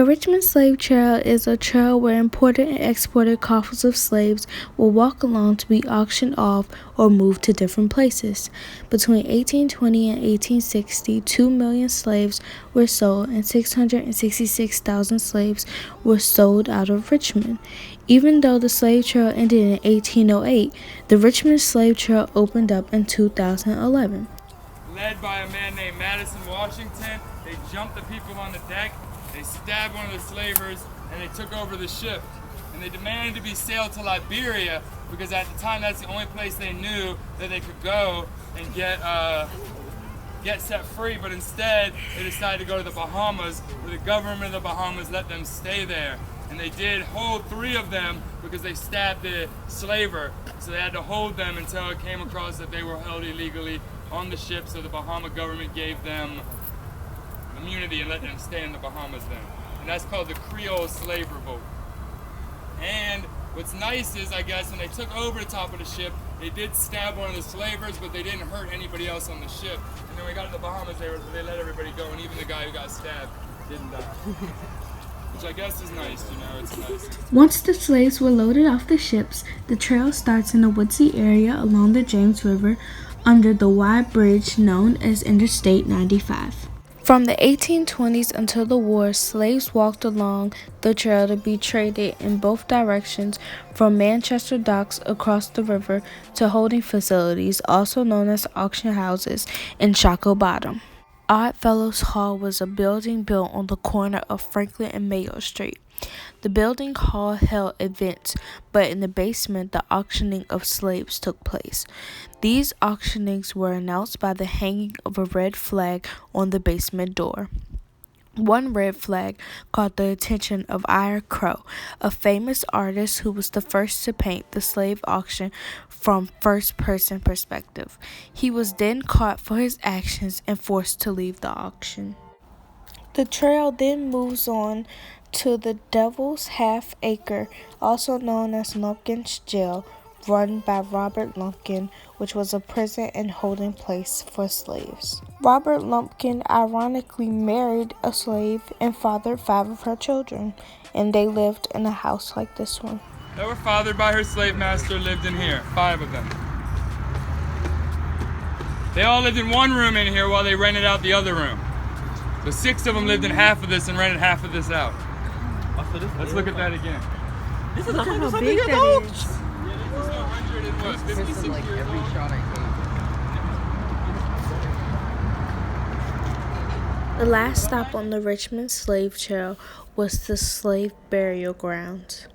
The Richmond Slave Trail is a trail where imported and exported coffles of slaves will walk along to be auctioned off or moved to different places. Between 1820 and 1860, 2 million slaves were sold and 666,000 slaves were sold out of Richmond. Even though the slave trail ended in 1808, the Richmond Slave Trail opened up in 2011. Led by a man named Madison Washington, they jumped the people on the deck, they stabbed one of the slavers, and they took over the ship. And they demanded to be sailed to Liberia because at the time that's the only place they knew that they could go and get set free. But instead, they decided to go to the Bahamas, where the government of the Bahamas let them stay there. And they did hold 3 of them because they stabbed the slaver. So they had to hold them until it came across that they were held illegally on the ship, so the Bahama government gave them immunity and let them stay in the Bahamas then. And that's called the Creole slave revolt. And what's nice is, I guess, when they took over the top of the ship, they did stab one of the slavers, but they didn't hurt anybody else on the ship. And then when we got to the Bahamas, they let everybody go, and even the guy who got stabbed didn't die. Which I guess is nice, it's nice. Once the slaves were loaded off the ships, the trail starts in a woodsy area along the James River under the wide bridge known as Interstate 95. From the 1820s until the war, slaves walked along the trail to be traded in both directions from Manchester docks across the river to holding facilities, also known as auction houses, in Shockoe Bottom. Oddfellows Hall was a building built on the corner of Franklin and Mayo Street. The building hall held events, but in the basement the auctioning of slaves took place. These auctionings were announced by the hanging of a red flag on the basement door. One red flag caught the attention of Ira Crow, a famous artist who was the first to paint the slave auction from first-person perspective. He was then caught for his actions and forced to leave the auction. The trail then moves on to the Devil's Half Acre, also known as Lumpkin's Jail, run by Robert Lumpkin, which was a prison and holding place for slaves. Robert Lumpkin ironically married a slave and fathered 5 of her children, and they lived in a house like this one. That were fathered by her slave master lived in here, 5 of them. They all lived in one room in here while they rented out the other room. So 6 of them lived in half of this and rented half of this out. Let's look at that again. This is Look at how 100 big something that years old. is. Yeah, this is 100 and what, 56 Like years every old? shot I take. The last stop on the Richmond Slave Trail was the slave burial grounds.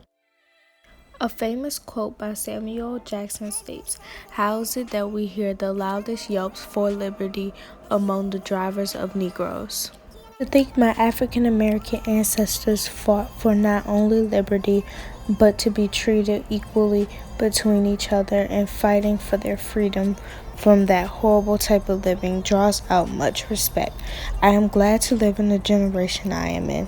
A famous quote by Samuel Jackson states, "How is it that we hear the loudest yelps for liberty among the drivers of Negroes?" I think my African American ancestors fought for not only liberty, but to be treated equally between each other, and fighting for their freedom from that horrible type of living draws out much respect. I am glad to live in the generation I am in.